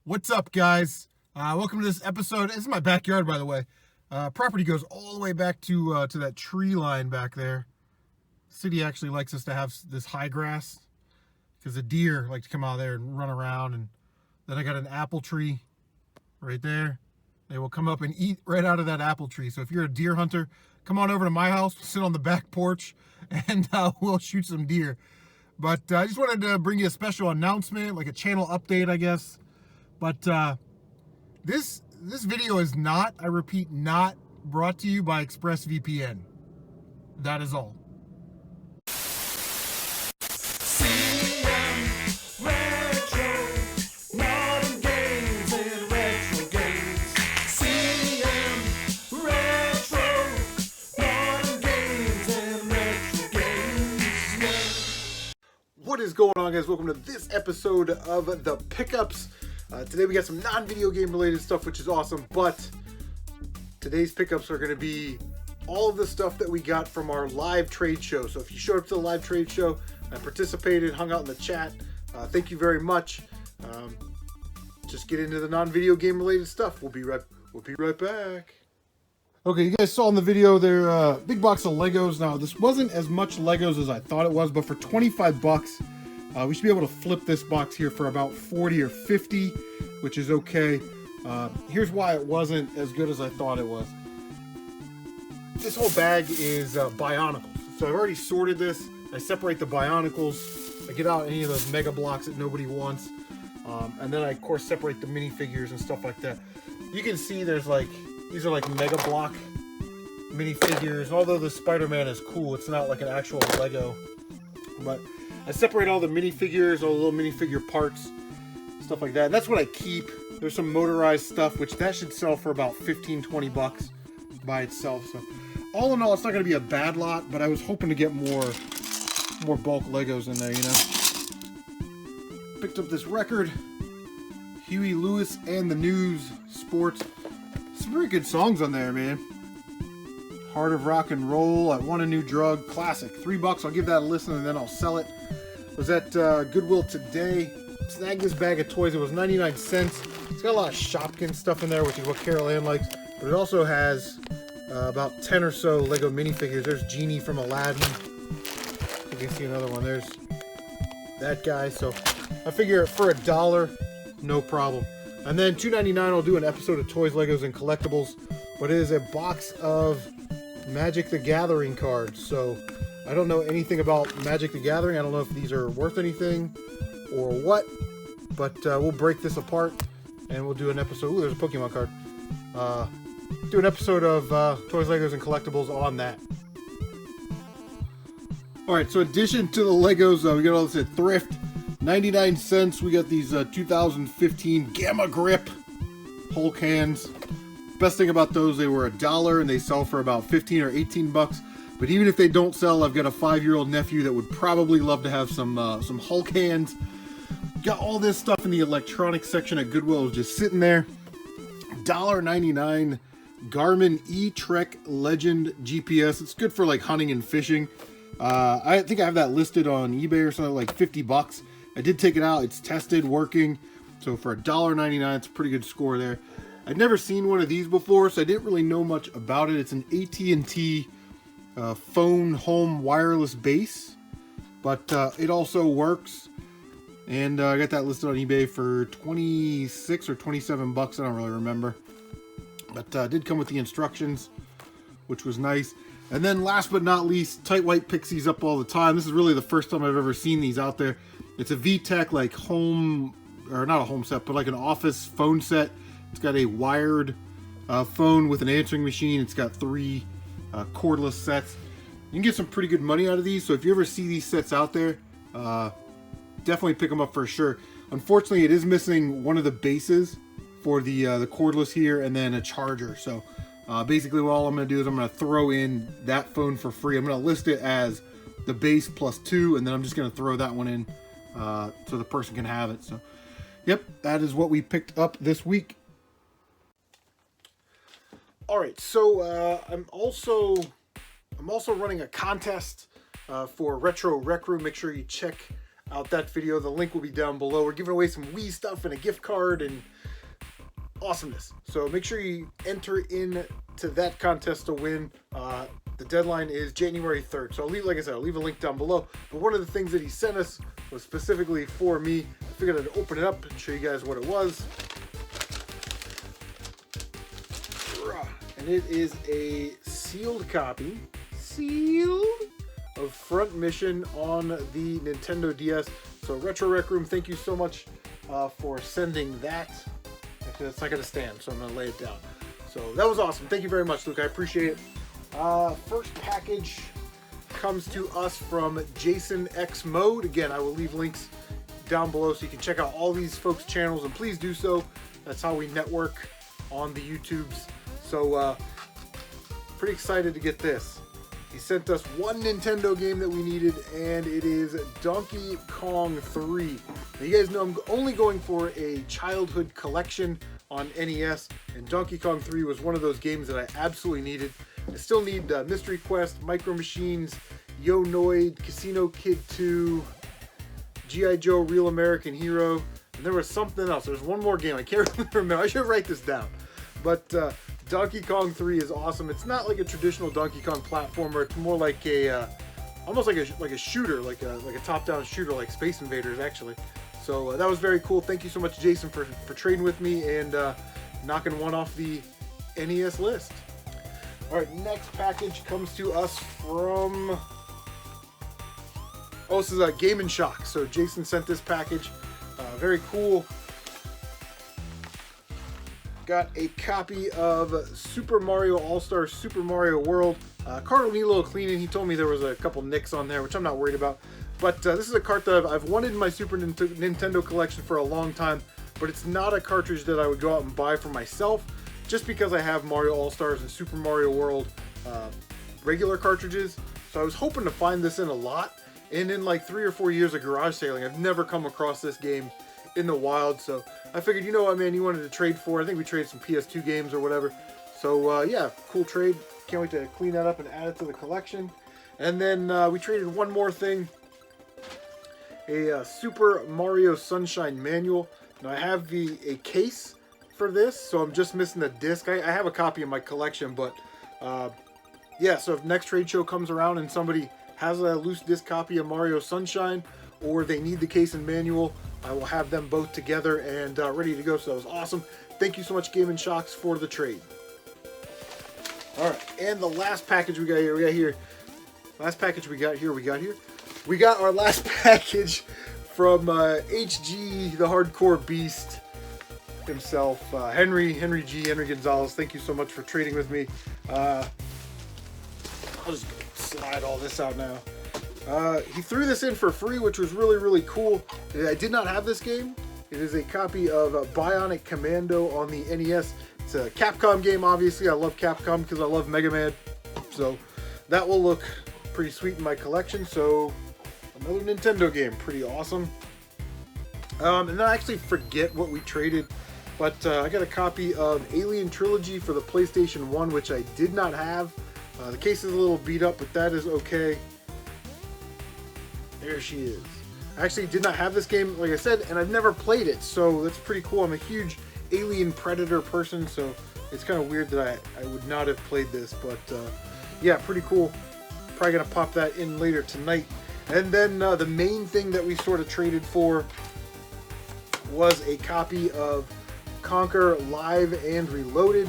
What's up, guys? Welcome to this episode. This is my backyard, by the way. Property goes all the way back to that tree line back there. The city actually likes us to have this high grass because the deer like to come out there and run around. And then I got an apple tree right there. They will come up and eat right out of that apple tree. So if you're a deer hunter, come on over to my house, sit on the back porch, and we'll shoot some deer. But I just wanted to bring you a special announcement, like a channel update, I guess. But this video is not, I repeat, not brought to you by ExpressVPN. That is all. What is going on, guys? Welcome to this episode of The Pickups. Today we got some non-video game related stuff, which is awesome, but today's pickups are going to be all of the stuff that we got from our live trade show. So if you showed up to the live trade show and participated, hung out in the chat, thank you very much. Just get into the non-video game related stuff. We'll be right back. Okay, you guys saw in the video there, big box of Legos. Now, this wasn't as much Legos as I thought it was, but for 25 bucks, we should be able to flip this box here for about 40 or 50, which is okay. Here's why it wasn't as good as I thought it was. This whole bag is Bionicles. So I've already sorted this. I separate the Bionicles. I get out any of those mega blocks that nobody wants. And then I, of course, separate the minifigures and stuff like that. You can see there's like, these are like mega block minifigures. Although the Spider-Man is cool, it's not like an actual Lego. But I separate all the minifigures, all the little minifigure parts, stuff like that. And that's what I keep. There's some motorized stuff, which that should sell for about 15, 20 bucks by itself. So all in all, it's not going to be a bad lot, but I was hoping to get more bulk Legos in there, you know. Picked up this record, Huey Lewis and the News, Sports. Some very good songs on there, man. Heart of Rock and Roll, I Want a New Drug, classic. $3, I'll give that a listen and then I'll sell it. Was at Goodwill today. Snagged this bag of toys. It was 99 cents. It's got a lot of Shopkins stuff in there, which is what Carol Ann likes. But it also has about 10 or so Lego minifigures. There's Genie from Aladdin. You can see another one. There's that guy. So I figure for $1, no problem. And then $2.99, I'll do an episode of Toys, Legos, and Collectibles. But it is a box of Magic the Gathering cards. So I don't know anything about Magic the Gathering. I don't know if these are worth anything or what. But we'll break this apart and we'll do an episode. Ooh, there's a Pokemon card. Do an episode of Toys, Legos, and Collectibles on that. Alright, so in addition to the Legos, we got all this at Thrift. 99 cents. We got these 2015 Gamma Grip Hulk hands. Best thing about those, they were $1 and they sell for about 15 or 18 bucks. But even if they don't sell, I've got a 5-year-old nephew that would probably love to have some Hulk hands. Got all this stuff in the electronics section at Goodwill, just sitting there. $1.99 Garmin E-Trek Legend GPS. It's good for like hunting and fishing. I think I have that listed on eBay or something, like 50 bucks. I did take it out. It's tested, working. So for $1.99, it's a pretty good score there. I'd never seen one of these before, so I didn't really know much about it. It's an AT&T phone home wireless base, but it also works. And I got that listed on eBay for 26 or 27 bucks. I don't really remember. But it did come with the instructions, which was nice. And then last but not least, Tight White picks these up all the time. This is really the first time I've ever seen these out there. It's a VTech like home, or not a home set, but like an office phone set. It's got a wired phone with an answering machine. It's got 3 cordless sets. You can get some pretty good money out of these. So if you ever see these sets out there, definitely pick them up for sure. Unfortunately, it is missing one of the bases for the cordless here and then a charger. So basically what all I'm going to do is I'm going to throw in that phone for free. I'm going to list it as the base plus 2, and then I'm just going to throw that one in so the person can have it. So yep, that is what we picked up this week. All right, so I'm also running a contest for RetroWreckRoom. Make sure you check out that video. The link will be down below. We're giving away some Wii stuff and a gift card and awesomeness. So make sure you enter into that contest to win. The deadline is January 3rd. So like I said, I'll leave a link down below. But one of the things that he sent us was specifically for me. I figured I'd open it up and show you guys what it was. And it is a sealed copy, of Front Mission on the Nintendo DS. So RetroWreckRoom, thank you so much for sending that. Actually, that's not going to stand, so I'm going to lay it down. So that was awesome. Thank you very much, Luke. I appreciate it. First package comes to us from JasonXMode. Again, I will leave links down below so you can check out all these folks' channels, and please do so. That's how we network on the YouTubes. So, pretty excited to get this. He sent us one Nintendo game that we needed, and it is Donkey Kong 3. Now, you guys know I'm only going for a childhood collection on NES, and Donkey Kong 3 was one of those games that I absolutely needed. I still need Mystery Quest, Micro Machines, Yo Noid, Casino Kid 2, G.I. Joe Real American Hero, and there was something else. There's one more game. I can't remember. I should write this down. But Donkey Kong 3 is awesome. It's not like a traditional Donkey Kong platformer. It's more like a almost like a shooter, like a top-down shooter, like Space Invaders, actually. So that was very cool. Thank you so much, Jason, for trading with me and knocking one off the NES list. All right, next package comes to us from... Oh, this is a Game & Shock. So Jason sent this package. Very cool. Got a copy of Super Mario All-Star Super Mario World. Card will need a little cleaning. He told me there was a couple nicks on there, which I'm not worried about. But this is a card that I've wanted in my Super Nintendo collection for a long time, but it's not a cartridge that I would go out and buy for myself, just because I have Mario All-Stars and Super Mario World regular cartridges. So I was hoping to find this in a lot, and in like 3 or 4 years of garage sailing, I've never come across this game in the wild. So I figured, you know what, man, you wanted to trade for. I think we traded some PS2 games or whatever. So yeah, cool trade. Can't wait to clean that up and add it to the collection. And then we traded one more thing. A Super Mario Sunshine manual. Now I have a case for this, so I'm just missing the disc. I have a copy in my collection, but yeah, so if next trade show comes around and somebody has a loose disc copy of Mario Sunshine, or they need the case and manual, I will have them both together and ready to go. So that was awesome. Thank you so much, Game & Shocks, for the trade. All right, and the last package we got here, we got our last package from HG, the hardcore beast himself, Henry Gonzalez. Thank you so much for trading with me. I'll just slide all this out now. He threw this in for free, which was really, really cool. I did not have this game. It is a copy of Bionic Commando on the NES. It's a Capcom game, obviously. I love Capcom because I love Mega Man. So that will look pretty sweet in my collection. So another Nintendo game, pretty awesome. And then I actually forget what we traded, but I got a copy of Alien Trilogy for the PlayStation 1, which I did not have. The case is a little beat up, but that is okay. There she is. I actually did not have this game, like I said, and I've never played it, so that's pretty cool. I'm a huge Alien Predator person, so it's kind of weird that I would not have played this, but yeah, pretty cool. Probably going to pop that in later tonight. And then the main thing that we sort of traded for was a copy of Conquer Live and Reloaded.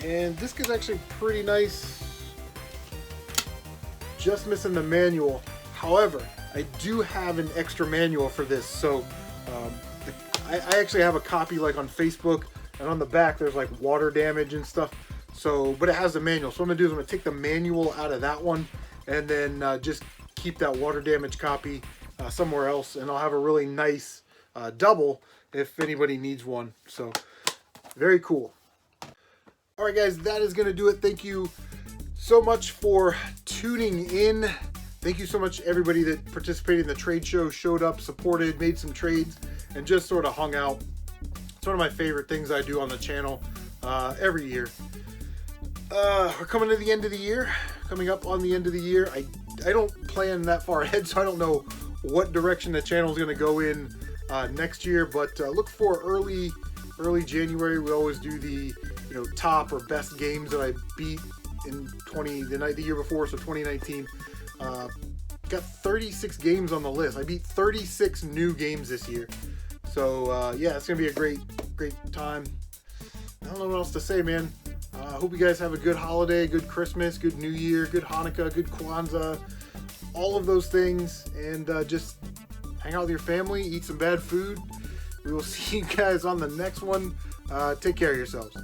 And this is actually pretty nice. Just missing the manual. However, I do have an extra manual for this. So I actually have a copy like on Facebook, and on the back there's like water damage and stuff. So, but it has the manual. So what I'm gonna do is I'm gonna take the manual out of that one, and then just keep that water damage copy somewhere else, and I'll have a really nice double if anybody needs one. So very cool. All right, guys, that is gonna do it. Thank you so much for tuning in. Thank you so much, everybody that participated in the trade show, showed up, supported, made some trades, and just sort of hung out. It's one of my favorite things I do on the channel every year. We're coming to the end of the year. Coming up on the end of the year. I don't plan that far ahead, so I don't know what direction the channel is going to go in next year. But look for early January. We always do the top or best games that I beat in the year before, so 2019. Got 36 games on the list. I beat 36 new games this year. So yeah, it's gonna be a great time. I don't know what else to say, man. I hope you guys have a good holiday, good Christmas, good New Year, good Hanukkah, good Kwanzaa, all of those things, and just hang out with your family, eat some bad food. We will see you guys on the next one. Take care of yourselves.